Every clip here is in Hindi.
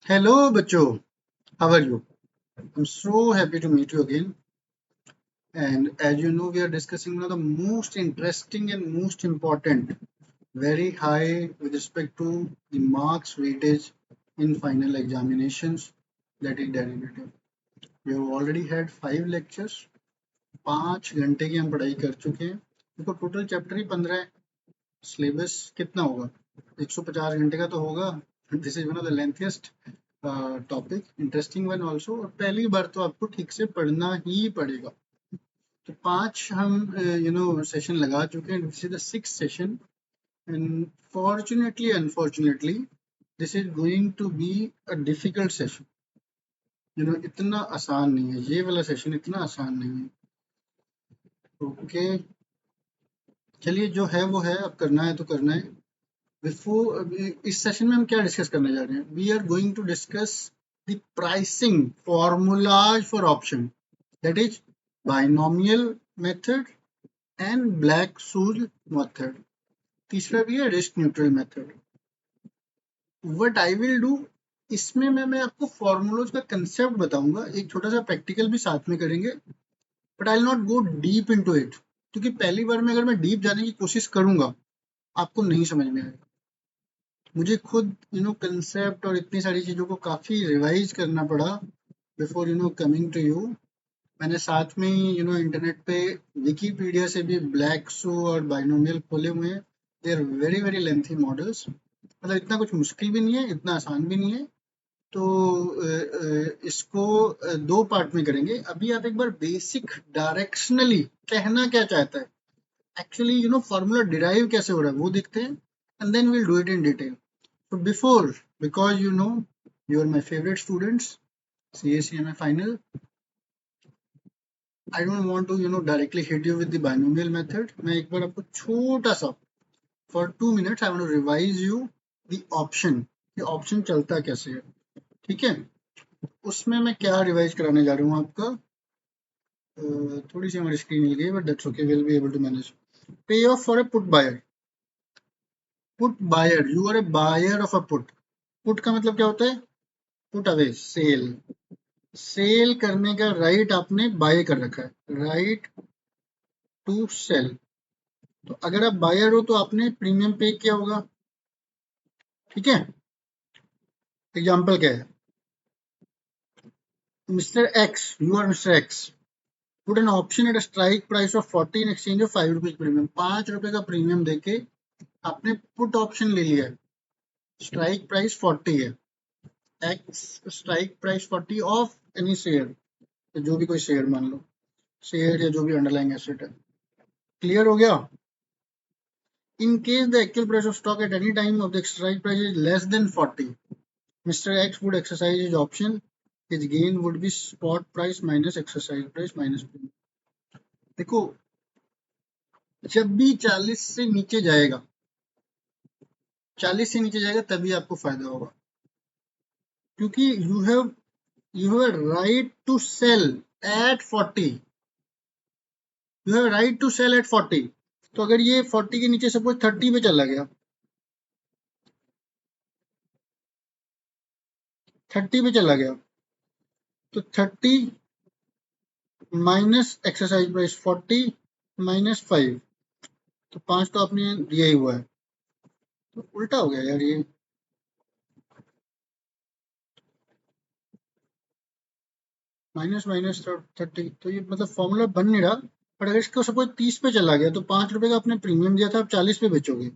Hello, Bacho. How are you? I'm so happy to meet you again. And as you know, we are discussing one of the most interesting and most important, very high with respect to the marks weightage in final examinations, that is derivative. We have already had 5 lectures, 5 घंटे की हम पढ़ाई कर चुके हैं. देखो टोटल चैप्टर ही 15 है. सिलेबस कितना होगा? 150 घंटे का तो होगा. This is one of the lengthiest topic, interesting one also. और पहली बार तो आपको ठीक से पढ़ना ही पड़ेगा. तो 5 हम सेशन लगा चुके हैं. This is the 6th session and fortunately unfortunately this is going to be a difficult session. इतना आसान नहीं है ये वाला सेशन, इतना आसान नहीं है. ओके, चलिए जो है वो है, अब करना है तो करना है. बिफोर इस सेशन में हम क्या डिस्कस करने जा रहे हैं? We are going to discuss the pricing formulas for option, that is binomial method and Black सूज मेथड. तीसरा भी है risk neutral method. What I will do, इसमें मैं आपको फॉर्मूलाज का कंसेप्ट बताऊंगा, एक छोटा सा प्रैक्टिकल भी साथ में करेंगे, but I will not go deep into it, क्योंकि पहली बार में अगर मैं डीप जाने की कोशिश करूंगा आपको नहीं समझ में आएगा. मुझे खुद कंसेप्ट और इतनी सारी चीज़ों को काफ़ी रिवाइज करना पड़ा बिफोर कमिंग टू यू. मैंने साथ में ही इंटरनेट पे विकीपीडिया से भी ब्लैक सो और बाइनोमियल खोले हुए हैं. They are very very lengthy models. मतलब इतना कुछ मुश्किल भी नहीं है, इतना आसान भी नहीं है. तो इसको 2 पार्ट में करेंगे. अभी आप एक बार बेसिक डायरेक्शनली कहना क्या चाहता है, एक्चुअली फॉर्मूला डिराइव कैसे हो रहा है वो देखते हैं, and then will do it in detail. So before, because you are my favorite students, CACMA final, I don't want to directly hit you with the binomial method. मैं एक बार आपको छोटा सा for 2 minutes I want to revise you the option. ये option चलता कैसे है, ठीक है? उसमें मैं क्या रिवाइज कराने जा रहा हूँ आपका. थोड़ी सी हमारी स्क्रीन हिल गई, but that's okay, will be able to manage. Pay off for a put buyer. Put buyer, you are a buyer of a put. Put का मतलब क्या होता है? Put away, cell. सेल करने का राइट आपने बाय कर रखा है, राइट टू सेल. तो अगर आप बायर हो तो आपने प्रीमियम पे किया होगा, ठीक है? एग्जांपल क्या है? Mister X, you are mister X, put an option at a strike price of 40 in exchange of 5 rupees premium. 5 रुपए का प्रीमियम देके आपने पुट ऑप्शन ले लिया है. स्ट्राइक प्राइस 40 है, x strike price 40 of any share, जो भी कोई शेयर मान लो, शेयर या जो भी अंडरलाइंग एसेट है. क्लियर हो गया? In case the actual price of stock at any time of the strike price is less than 40, Mr. X would exercise his option. His gain would be spot price minus exercise price minus premium. देखो, जब भी 40 से नीचे जाएगा, 40 से नीचे जाएगा तभी आपको फायदा होगा, क्योंकि you have a right to sell at 40. You have a right to sell at 40. तो अगर ये 40 के नीचे सपोज 30 पे चला गया, 30 पे चला गया, तो 30 माइनस एक्सरसाइज प्राइस 40 माइनस 5, तो 5 तो आपने दिया ही हुआ है. तो उल्टा हो गया यार ये. माइनस माइनस 30, तो ये मतलब फॉर्मूला बन नहीं रहा. बट अगर इसको सपोज 30 पे चला गया तो 5 रुपए का आपने प्रीमियम दिया था, आप 40 पे बेचोगे,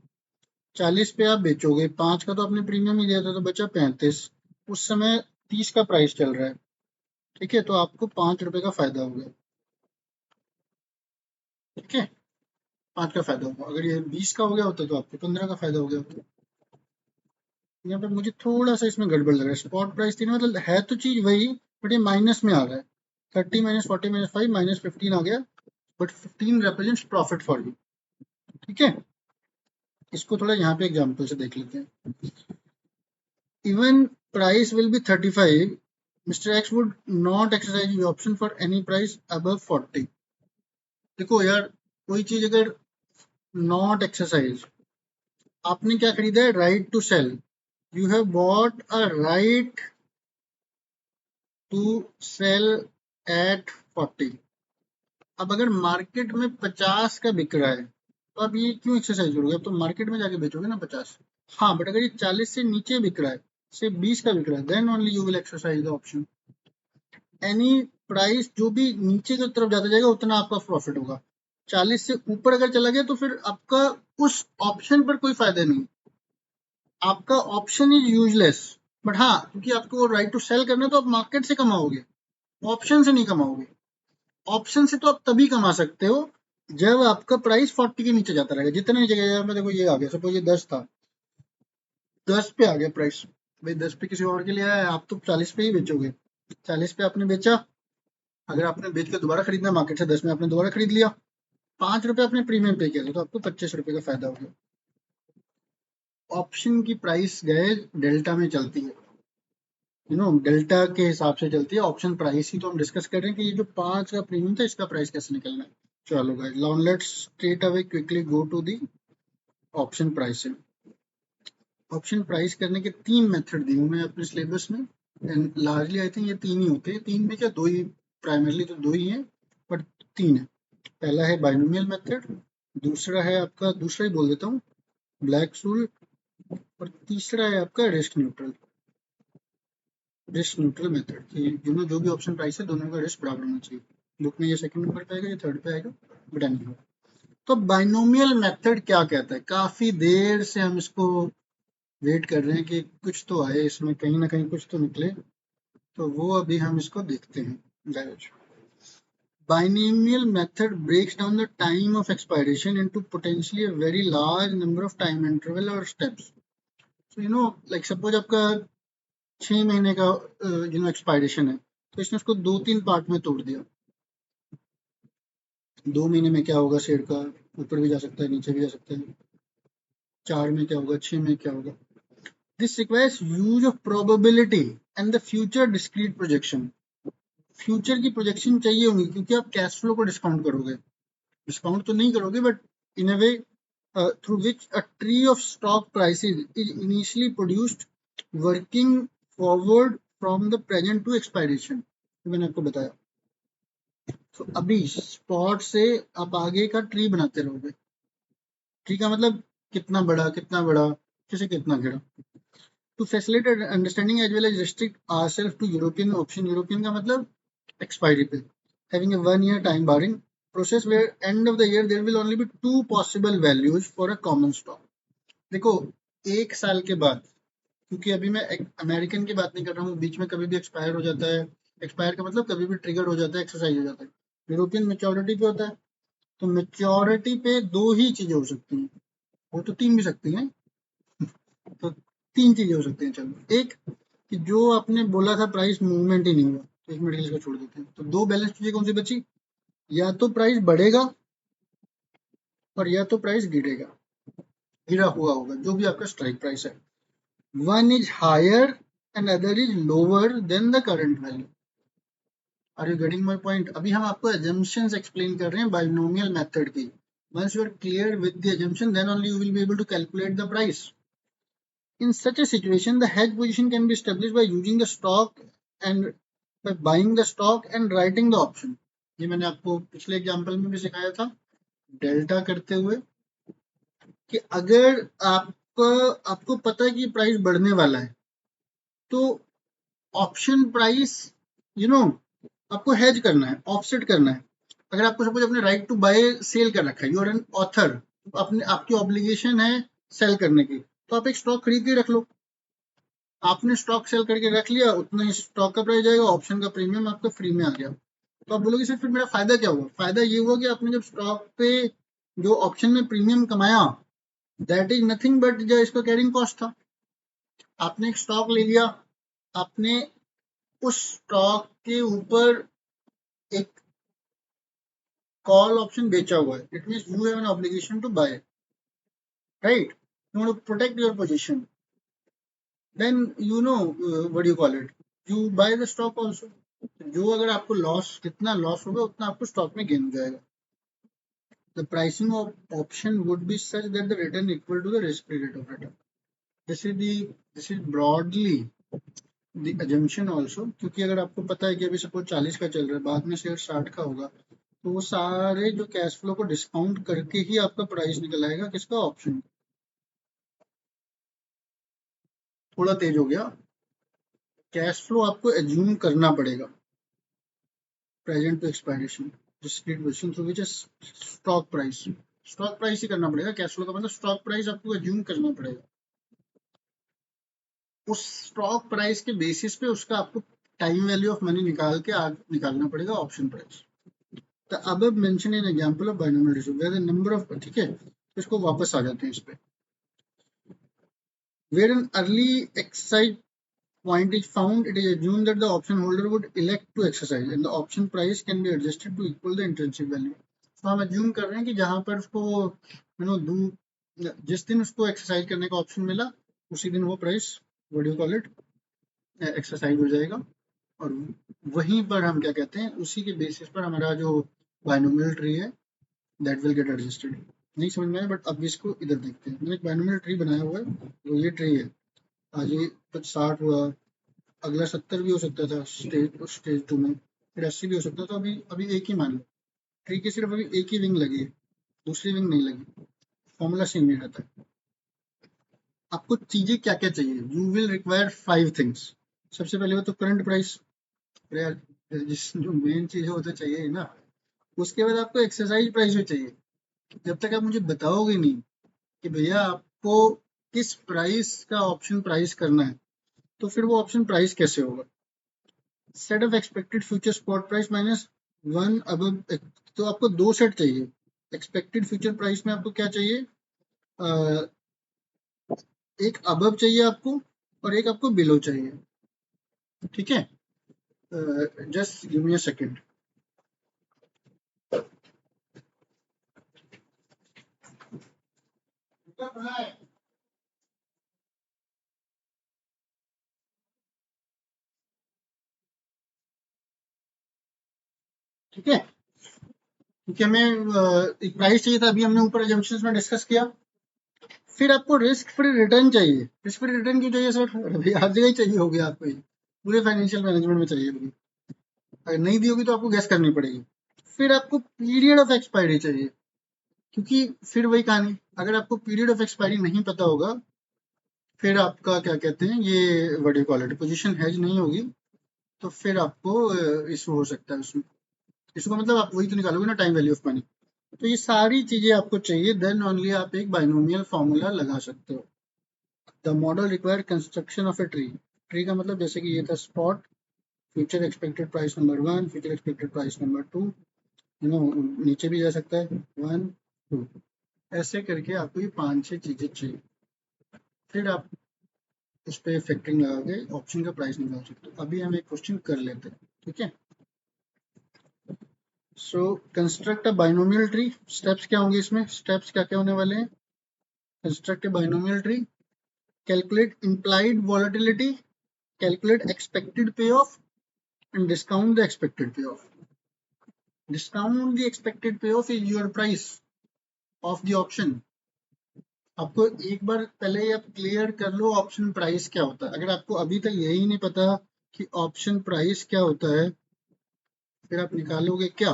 40 पे आप बेचोगे, 5 का तो आपने प्रीमियम ही दिया था, तो बचा 35. उस समय 30 का प्राइस चल रहा है, ठीक है? तो आपको 5 रुपए का फायदा हो गया, ठीक है? 5 का फायदा होगा. अगर ये 20 का हो गया होता तो आपको 15 का फायदा हो गया होता. यहाँ पे मुझे थोड़ा सा इसमें गड़बड़ लग रहा है. स्पॉट प्राइस थी ना, मतलब है तो चीज वही, बट ये माइनस में आ रहा है. 30 माइनस 40 माइनस 5 माइनस 15 आ गया, but 15 represents profit for you, ठीक है? इसको थोड़ा यहाँ पे एग्जांपल से देख लेते हैं. Even price will be 35, mister x would not exercise the option for any price above 40. देखो यार, कोई चीज अगर नॉट एक्सरसाइज, आपने क्या खरीदा है? Right to sell. You have bought a right to sell at 40। अब अगर मार्केट में 50 का बिक रहा है तो आप ये क्यों एक्सरसाइज करोगे? अब तो मार्केट में जाके बेचोगे ना 50। हाँ, बट अगर ये 40 से नीचे बिक रहा है, सिर्फ 20 का बिक रहा है, then only you will exercise the option. Any price जो भी नीचे की तरफ जाता जाएगा उतना आपका प्रॉफिट होगा। 40 से ऊपर अगर चला गया तो फिर आपका उस ऑप्शन पर कोई फायदा नहीं, आपका ऑप्शन इज यूजलेस। बट हाँ, क्योंकि आपको राइट टू सेल करना है तो आप मार्केट से कमाओगे, ऑप्शन से नहीं कमाओगे। ऑप्शन से तो आप तभी कमा सकते हो जब आपका प्राइस 40 के नीचे जाता रहेगा। जितना नीचे गया, मैं देखो ये आ गया, सपोज ये 10 था, 10 पे आ गया प्राइस, भाई 10 पे किसी और के लिए आया, आप तो 40 पे ही बेचोगे। 40 पे आपने बेचा, अगर आपने बेच के दोबारा खरीदना मार्केट से 10 में, आपने दोबारा खरीद लिया, 5 रुपए आपने प्रीमियम पे किया था, तो आपको 25 रुपए का फायदा हो गया। ऑप्शन की प्राइस गए डेल्टा में चलती है, डेल्टा के हिसाब से चलती है। ऑप्शन प्राइस ही तो हम डिस्कस कर रहे हैं कि ये जो 5 का प्रीमियम था इसका प्राइस कैसे निकलना है। चलो guys, now let's straight away quickly go to the option pricing. Option price करने के 3 मेथड दिए हुए हैं अपने सिलेबस में, एंड लार्जली आई थिंक ये 3 ही होते हैं। 3 में क्या, 2 ही, प्राइमरली तो 2 ही हैं, बट 3 है। पहला है बाइनोमियल मेथड, दूसरा है आपका, दूसरा ही बोल देता हूँ, ब्लैक रूल, और तीसरा है आपका रिस्क न्यूट्रल मेथड, कि जो भी ऑप्शन प्राइस है दोनों का रिस्क बराबर होना चाहिए। बुक में ये सेकंड नंबर पे आएगा, ये थर्ड पे आएगा, बट एनी। तो बाइनोमियल मेथड क्या कहता है? काफी देर से हम इसको वेट कर रहे हैं कि कुछ तो आए इसमें, कहीं ना कहीं कुछ तो निकले, तो वो अभी हम इसको देखते हैं। Binomial method breaks down the time of expiration into potentially a very large number of time interval or steps. So like suppose आपका 6 महीने का एक्सपायरेशन है, तो इसने उसको 2-3 पार्ट में तोड़ दिया। 2 महीने में क्या होगा शेयर का, ऊपर भी जा सकता है नीचे भी जा सकता है। 4 में क्या होगा, 6 में क्या होगा। This requires use of probability and the future discrete projection. Future की प्रोजेक्शन चाहिए होंगी, क्योंकि आप कैश फ्लो को डिस्काउंट करोगे, डिस्काउंट तो नहीं करोगे, but in a way through which a tree of stock prices is initially produced, working forward from the present to expiration। तो मैंने आपको बताया, तो अभी स्पॉट से आप आगे का ट्री बनाते रहोगे। ट्री का मतलब कितना बड़ा कितना बड़ा, किसे कितना गिरा। To facilitate understanding as well as restrict ourselves to European option. European का मतलब एक्सपायरी पे, having a 1 year time barring process where end of the year there will only be 2 possible values for a common stock। देखो, 1 साल के बाद, क्योंकि अभी मैं अमेरिकन की बात नहीं कर रहा हूँ, बीच में कभी भी एक्सपायर हो जाता है। एक्सपायर का मतलब कभी भी ट्रिगर हो जाता है, एक्सरसाइज हो जाता है। यूरोपियन मेच्योरिटी पे होता है, तो मेच्योरिटी पे 2 ही चीजें हो सकती हैं, वो तो 3 भी सकती हैं। तो 3 चीजें हो सकती हैं। चलो, एक कि जो आपने बोला था प्राइस मूवमेंट ही नहीं हुआ, तो 1 मिनट के लिए इसको छोड़ देते हैं। तो 2 बैलेंस चीजें कौन सी बची? या तो प्राइस बढ़ेगा और या तो प्राइस गिरेगा, गिरा हुआ होगा, जो भी आपका स्ट्राइक प्राइस है। One is higher and other is lower than the current value. Are you getting my point? अभी हम आपको assumptions एक्सप्लेन कर रहे हैं बाइनोमियल मेथड की। once you are clear with the assumption, then only you will be able to calculate the price. In such a situation, the hedge position can be established by using the stock and by buying the stock and writing the option। ये मैंने आपको पिछले एग्जांपल में भी सिखाया था, डेल्टा करते हुए, कि अगर आपको पता है कि प्राइस बढ़ने वाला है, तो ऑप्शन प्राइस आपको हेज करना है, ऑफसेट करना है। अगर आपको सपोज अपने राइट टू बाय सेल कर रखा है, यू आर एन ऑथर, अपने आपकी ऑब्लिगेशन है सेल करने की, तो आप एक स्टॉक खरीद के रख लो। आपने स्टॉक सेल करके रख लिया, उतना ही स्टॉक का प्राइस जाएगा, ऑप्शन का प्रीमियम आपका फ्री में आ गया। तो आप बोलोगे सर फिर मेरा फायदा क्या हुआ? फायदा ये हुआ कि आपने जब स्टॉक पे जो ऑप्शन में प्रीमियम कमाया, दैट इज नथिंग बट जो इसका कैरिंग कॉस्ट था। आपने एक स्टॉक ले लिया, आपने उस स्टॉक के ऊपर एक कॉल ऑप्शन बेचा हुआ है, it means you have an obligation to buy, right? You want to protect your position, then what you call it, you buy the stock also. जो अगर आपको लॉस, जितना लॉस होगा उतना आपको स्टॉक में गेन हो जाएगा। The pricing of option would be such that the return equal to the risk free rate of return. This is broadly the assumption also, क्योंकि अगर आपको पता है कि अभी सपोज 40 का चल रहा है, बाद में शेयर 60 का होगा, तो वो सारे जो कैश फ्लो को डिस्काउंट करके ही आपका प्राइस निकल आएगा किसका, ऑप्शन। थोड़ा तेज हो गया। कैश फ्लो आपको एज्यूम करना पड़ेगा present to expiration, discrete position through which is stock price. Stock price ही करना पड़ेगा, कैश फ्लो का मतलब स्टॉक प्राइस आपको एज्यूम करना पड़ेगा। उस स्टॉक प्राइस के बेसिस पे उसका आपको टाइम वैल्यू ऑफ मनी निकाल के निकालना पड़ेगा option price. The above mention in example of binomial ratio where the number of, ठीक है, तो इसको वापस आ जाते हैं इस पे। Where an early exercise point is found, it is assumed that the option holder would elect to exercise and the option price can be adjusted to equal the intrinsic value. तो हम assume कर रहे हैं कि जहां पर उसको जिस दिन उसको एक्सरसाइज करने का ऑप्शन मिला उसी दिन वो price, what do you call it, exercise हो जाएगा। और वहीं पर हम क्या कहते हैं, उसी के बेसिस पर हमारा जो बाइनोमियल ट्री है दैट विल गेट एडजस्टेड। नहीं समझ में आया, बट अब इसको इधर देखते हैं। मैंने एक बाइनोमियल ट्री बनाया हुआ है, तो ये ट्री है, आज ये 60 हुआ, अगला 70 भी हो सकता था स्टेज 2 में, फिर 80 भी हो सकता था। अभी अभी एक ही मान लो, ट्री की सिर्फ अभी एक ही विंग लगी है, दूसरी विंग नहीं लगी, फॉर्मूला सेम नहीं रहता है। आपको चीजें क्या क्या चाहिए, यू विल रिक्वायर 5 थिंग्स। सबसे पहले वो तो करंट प्राइस, यार जिस जो मेन चीज है वो तो चाहिए ही ना। उसके बाद आपको एक्सरसाइज प्राइस भी चाहिए। जब तक आप मुझे बताओगे नहीं कि भैया आपको किस प्राइस का ऑप्शन प्राइस करना है, तो फिर वो ऑप्शन प्राइस कैसे होगा। Set of expected future spot price minus one अब, तो आपको दो सेट चाहिए। एक्सपेक्टेड फ्यूचर प्राइस में आपको क्या चाहिए, एक अबव चाहिए आपको और एक आपको बिलो चाहिए, ठीक है। Just give me a second. ठीक है, क्योंकि हमें एक प्राइस चाहिए था, अभी हमने ऊपर एजम्पशंस में डिस्कस किया। फिर आपको रिस्क फ्री रिटर्न चाहिए। रिस्क फ्री रिटर्न क्यों चाहिए सर, अभी हर जगह ही चाहिए हो गया आपको, ये पूरे फाइनेंशियल मैनेजमेंट में चाहिए होगी। अगर नहीं दी होगी तो आपको गैस करनी पड़ेगी। फिर आपको पीरियड ऑफ एक्सपायरी चाहिए, क्योंकि फिर वही कहानी, अगर आपको पीरियड ऑफ एक्सपायरी नहीं पता होगा, फिर आपका क्या कहते हैं ये what do you call it, position hedge नहीं होगी, तो फिर आपको इशू हो सकता है उसमें। इशू का मतलब आप वही तो निकालोगे ना, टाइम वैल्यू ऑफ मनी। तो ये सारी चीजें आपको चाहिए, देन ओनली आप एक बाइनोमियल फॉर्मूला लगा सकते हो। The model require construction of a tree. Tree का मतलब जैसे कि ये था spot, future expected price number 1, future expected price number 2, you know, नीचे भी जा सकता है 1 2, ऐसे करके आपको ये 5-6 चीजें चाहिए। फिर आप उस पर फैक्टरिंग लगा के ऑप्शन का प्राइस निकाल सकते हो। अभी हम एक क्वेश्चन कर लेते हैं, ठीक है। So construct a binomial tree. Steps क्या होंगे इसमें, स्टेप्स क्या क्या होने वाले हैं। Construct a binomial tree, calculate implied volatility, calculate expected payoff and discount the expected payoff. Discount the expected payoff is your price of the option. आपको एक बार पहले आप क्लियर कर लो ऑप्शन प्राइस क्या होता है। अगर आपको अभी तक यही नहीं पता कि ऑप्शन प्राइस क्या होता है, फिर आप निकालोगे क्या।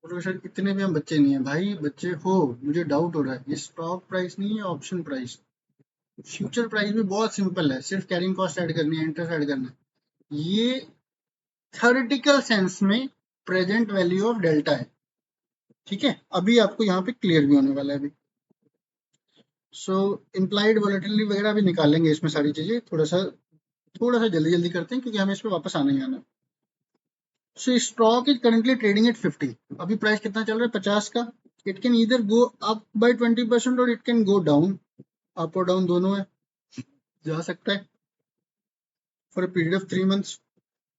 प्रोफेसर इतने भी हम बच्चे नहीं है भाई, बच्चे हो, मुझे डाउट हो रहा है। ये स्टॉक प्राइस नहीं है, ऑप्शन प्राइस। फ्यूचर प्राइस भी बहुत सिंपल है, सिर्फ कैरिंग कॉस्ट ऐड करनी है, इंटरेस्ट ऐड करना है। ये थ्योरेटिकल सेंस में प्रेजेंट वैल्यू ऑफ डेल्टा है, ठीक है। अभी आपको यहाँ पे क्लियर भी होने वाला है अभी। सो इम्प्लाइड वोलेटिलिटी वगैरह भी निकालेंगे इसमें सारी चीजें, थोड़ा सा जल्दी जल्दी करते हैं क्योंकि हमें इस पे वापस आना ही आना है। सो stock is currently trading at 50। अभी प्राइस कितना चल रहा है, 50 का। It can either go up by 20% और it can go down, up और डाउन दोनों है, जा सकता है for a period of 3 months.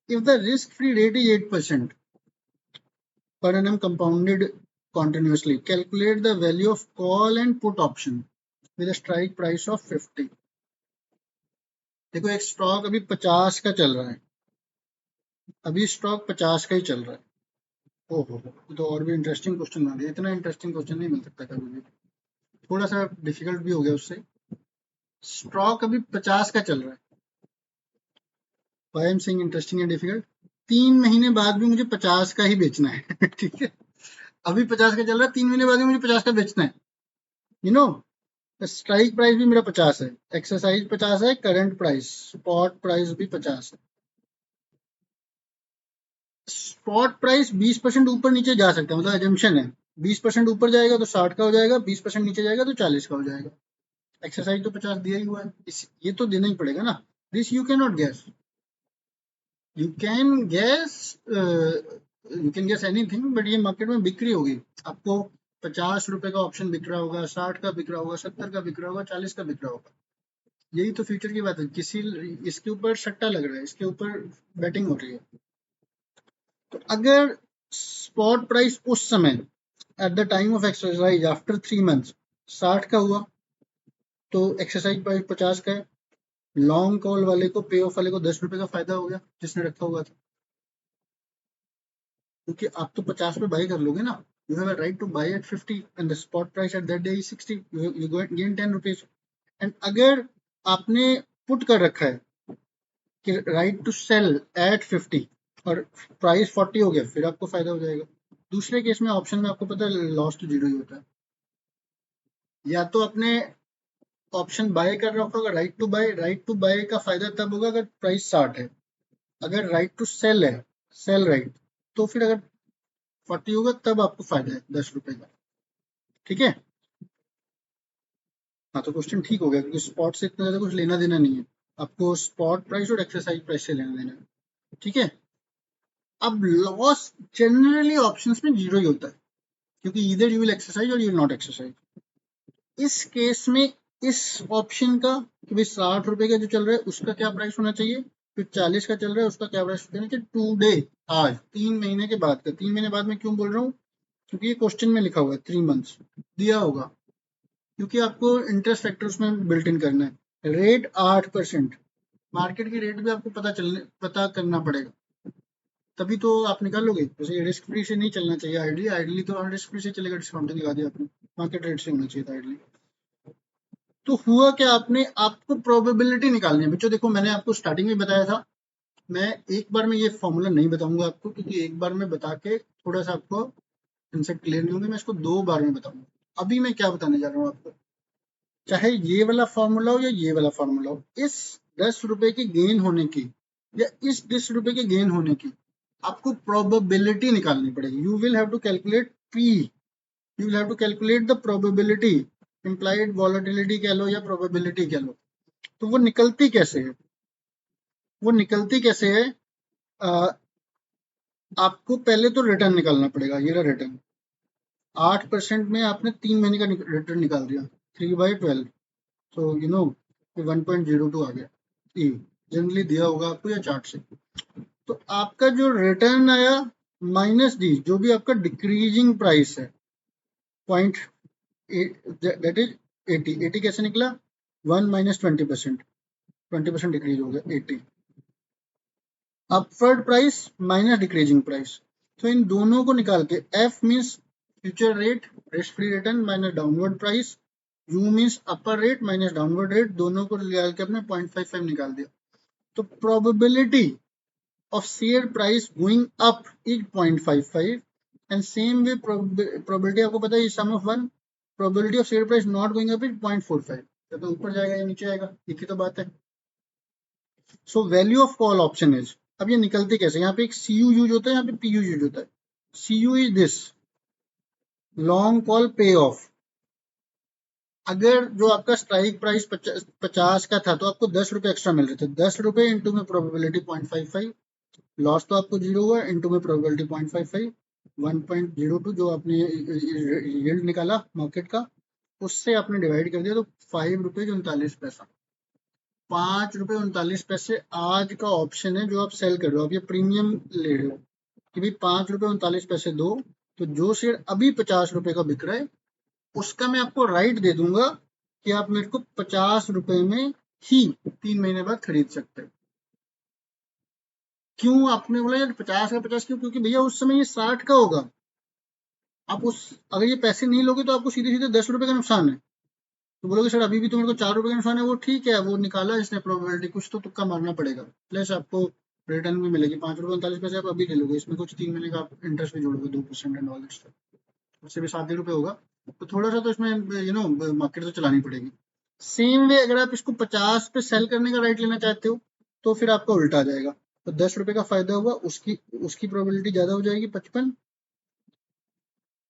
If the risk free rate is 8% per annum compounded continuously, calculate the value of call and put option with a strike price of 50। देखो एक स्टॉक अभी 50 का चल रहा है, अभी स्टॉक 50 का ही चल रहा है। ओहो, तो और भी इंटरेस्टिंग क्वेश्चन आ गया, इतना इंटरेस्टिंग क्वेश्चन नहीं मिल सकता कभी भी। थोड़ा सा डिफिकल्ट भी हो गया उससे। स्टॉक अभी 50 का चल रहा है, why I am saying interesting and difficult, 3 महीने बाद भी मुझे 50 का ही बेचना है ठीक है, अभी 50 का चल रहा है, 3 महीने बाद भी मुझे 50 का बेचना है, यू नो। स्ट्राइक प्राइस भी मेरा 50 है, एक्सरसाइज 50 है, करंट प्राइस स्पॉट प्राइस भी 50 है। स्पॉट प्राइस 20% ऊपर नीचे जा सकता है, मतलब एजम्पशन है, 20% ऊपर जाएगा तो 60 का हो जाएगा, 20% नीचे जाएगा तो 40 का हो जाएगा। एक्सरसाइज तो 50 दिया ही हुआ है, ये तो देना ही पड़ेगा ना। This you can not gas, you can gas, you can gas anything, but ये मार्केट में बिक्री होगी, आपको 50 रुपए का ऑप्शन बिक रहा होगा, 60 का बिक रहा होगा, 70 का बिक रहा होगा, 40 का बिक रहा होगा। यही तो फ्यूचर की बात है, किसी इसके ऊपर सट्टा लग रहा है, इसके ऊपर बैटिंग हो रही है। तो अगर स्पॉट प्राइस उस समय at the time of exercise after 3 months 60 का हुआ तो एक्सरसाइज प्राइस 50 का है, लॉन्ग कॉल वाले को, पे ऑफ वाले को 10 रुपए का फायदा हो गया जिसने रखा हुआ था, क्योंकि आप तो 50 पे बाई कर लोगे ना, you have a right to buy at 50 and the spot price at that day is 60, you gain 10 rupees. And अगर आपने पुट कर रखा है कि राइट टू सेल एट 50 और प्राइस 40 हो गया, फिर आपको फायदा हो जाएगा। दूसरे केस में ऑप्शन में आपको पता है लॉस तो जीरो ही होता है, या तो अपने ऑप्शन बाय कर रखा होगा right to buy, right to buy का फायदा तब होगा अगर प्राइस 60 है, अगर राइट टू सेल है, सेल राइट, तो फिर अगर 40 होगा तब आपको फायदा है 10 रुपए का, ठीक है। हाँ तो क्वेश्चन ठीक हो गया, क्योंकि स्पॉट से इतना ज्यादा कुछ लेना देना नहीं है, आपको स्पॉट प्राइस और एक्सरसाइज प्राइस से लेना देना है, ठीक है। अब लॉस जनरली ऑप्शंस में जीरो ही होता है, क्योंकि इधर यू विल एक्सरसाइज और यू विल नॉट एक्सरसाइज। इस केस में इस ऑप्शन का कि भाई 60 रुपए का जो चल रहा है उसका क्या प्राइस होना चाहिए, फिर 40 का चल रहा है उसका क्या प्राइस होना चाहिए टूडे, आज 3 महीने के बाद का। 3 महीने बाद में क्यों बोल रहा हूँ, क्योंकि ये क्वेश्चन में लिखा हुआ है 3 मंथ्स दिया होगा, क्योंकि आपको इंटरेस्ट फैक्टर उसमें बिल्ट इन करना है। रेट 8%, मार्केट की रेट भी आपको पता करना पड़ेगा, तभी तो आप निकालोगे। जैसे रिस्क फ्री से नहीं चलना चाहिए आइडली, आइडली तो रिस्क फ्री से चलेगा, डिस्काउंट लगा दिया आपने, मार्केट रेट से होना चाहिए था आइडली। तो हुआ क्या, आपने आपको प्रोबेबिलिटी निकालनी है बच्चों। देखो मैंने आपको स्टार्टिंग में बताया था, मैं एक बार में ये फॉर्मूला नहीं बताऊंगा आपको, क्योंकि एक बार में बता के थोड़ा सा आपको कंसेप्ट क्लियर नहीं होंगे, मैं इसको 2 बार में बताऊंगा। अभी मैं क्या बताने जा रहा हूँ आपको, चाहे ये वाला फॉर्मूला हो या ये वाला फॉर्मूला हो, इस 10 रुपए के गेन होने की या इस 10 रुपए के गेन होने की आपको प्रोबेबिलिटी निकालनी पड़ेगी। You will have to calculate P, you will have to calculate the probability, implied volatility कह लो या प्रोबेबिलिटी कह लो। तो वो निकलती कैसे है, वो निकलती कैसे है, आ, आपको पहले तो रिटर्न निकालना पड़ेगा। ये रहा रिटर्न, 8% में आपने 3 महीने का रिटर्न निकाल दिया, 3/12, तो यू नो 1.02 आ गया, ई जनरली दिया होगा आपको या चार्ट से। तो आपका जो रिटर्न आया माइनस दी जो भी आपका डिक्रीजिंग प्राइस है, पॉइंट दैट इज 80, 80 कैसे निकला, 1 माइनस 20%, 20% डिक्रीज हो गया 80, upward price minus decreasing price. तो इन दोनों को निकाल के F means future rate, risk free return minus downward price, you means upper rate minus downward rate, दोनों को निकाल के अपने 0.55 निकाल दिया। तो probability of share price going up is 0.55 and same way probability आपको पता है sum of 1, probability of share price not going up is 0.45, तो ऊपर जाएगा या नीचे आएगा, एक ही तो बात है। So value of call option is, अब ये निकलते कैसे, यहाँ पे एक सी यू यूज होता है, यहाँ पे पी यू यूज होता है। C U is this long call pay off, अगर जो आपका स्ट्राइक प्राइस 50 का था तो आपको 10 रुपए एक्स्ट्रा मिल रहे थे, 10 रुपए इंटू में प्रोबेबिलिटी 0.55, लॉस तो आपको जीरो हुआ, इंटू में प्रोबेबिलिटी 0.55, 1.02 जो आपने यील्ड निकाला मार्केट का, उससे आपने डिवाइड कर दिया, तो 5 रुपए 39 पैसा, 5 रुपए 39 पैसे आज का ऑप्शन है जो आप सेल कर रहे हो। आप ये प्रीमियम ले रहे हो कि भाई 5 रुपए 39 पैसे दो, तो जो शेयर अभी 50 रुपए का बिक रहा है उसका मैं आपको राइट दे दूंगा कि आप मेरे को 50 रुपए में ही 3 महीने बाद खरीद सकते हो। क्यों आपने बोला यार 50 का 50 क्यों, क्योंकि भैया उस समय ये 60 का होगा। आप उस अगर ये पैसे नहीं लोगे तो आपको सीधे सीधे 10 रुपए का नुकसान है। तो बोलोगे सर अभी भी तो मेरे को 4 रुपए का नुकसान है, वो ठीक है, वो निकाला इसने प्रोबेबिलिटी, कुछ तो तुक्का मारना पड़ेगा, प्लस आपको रिटर्न भी मिलेगी 5 रुपये 39 पैसे, आप अभी ले लोगे, इसमें कुछ 3 महीने का आप इंटरेस्ट भी जोड़ोगे 2% एंड ऑल दैट स्टफ, उससे भी 7 ही रुपये होगा। तो थोड़ा सा तो इसमें मार्केट तो चलानी पड़ेगी। सेम वे अगर आप इसको 50 पे सेल करने का राइट लेना चाहते हो तो फिर आपका उल्टा आ जाएगा। तो 10 रुपए का फायदा हुआ, उसकी उसकी प्रोबेबिलिटी ज्यादा हो जाएगी 55,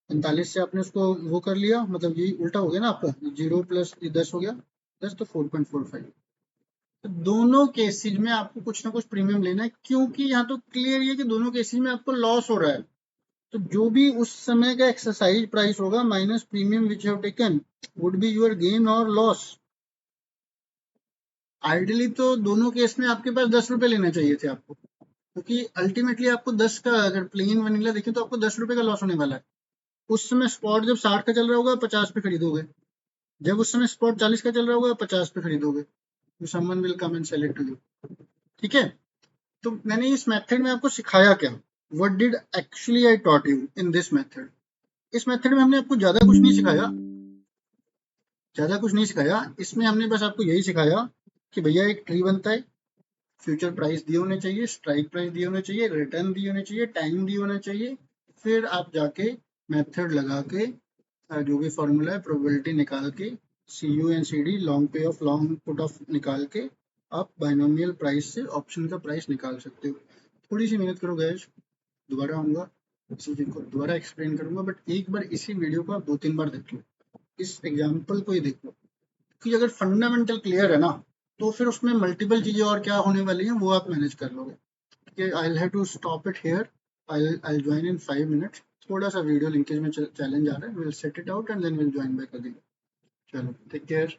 45 से आपने उसको वो कर लिया, मतलब ये उल्टा हो गया ना आपका, 0 प्लस 10 हो गया 10, तो 4.45। तो दोनों केसेज में आपको कुछ ना कुछ प्रीमियम लेना है, क्योंकि यहाँ तो क्लियर है कि दोनों केसेज में आपको लॉस हो रहा है। तो जो भी उस समय का एक्सरसाइज प्राइस होगा minus premium which have taken would be your gain और लॉस। आइडियली तो दोनों केस में आपके पास 10 रुपए लेने चाहिए थे आपको, क्योंकि अल्टीमेटली आपको 10 का, अगर प्लेन वनीला देखें तो आपको 10 रुपए का लॉस होने वाला है। उस समय स्पॉट जब 60 का चल रहा होगा 50 पे खरीदोगे, जब उस समय स्पॉट 40 का चल रहा होगा 50 पे खरीदोगे, तो someone will come and sell it to you. ठीक है, तो मैंने इस मेथड में आपको सिखाया क्या, what did actually I taught you in this method. इस मेथड में हमने आपको ज्यादा कुछ नहीं सिखाया, ज्यादा कुछ नहीं सिखाया, इसमें हमने बस आपको यही सिखाया कि भैया एक ट्री बनता है, फ्यूचर प्राइस दिए होने चाहिए, स्ट्राइक प्राइस दिए होने चाहिए, रिटर्न दिए होने चाहिए, टाइम दिए होना चाहिए, फिर आप जाके मेथड लगा के जो भी फॉर्मूला है प्रोबेबिलिटी निकाल के, C U and C D long pay off long put off निकाल के आप बाइनोमियल प्राइस से ऑप्शन का प्राइस निकाल सकते हो। थोड़ी सी मेहनत करो गैस, दोबारा आऊंगा इसी चीज को दोबारा एक्सप्लेन करूंगा, बट एक बार इसी वीडियो को आप 2-3 बार देख लो, इस एग्जाम्पल को ही देख लो, कि अगर फंडामेंटल क्लियर है ना तो फिर उसमें मल्टीपल चीजें और क्या होने वाली हैं वो आप मैनेज कर लोगे। I have to stop it here, I join in 5 minutes, थोड़ा सा वीडियो लिंकेज में चैलेंज आ रहा है, will set it out and then will join back again. चलो टेक केयर।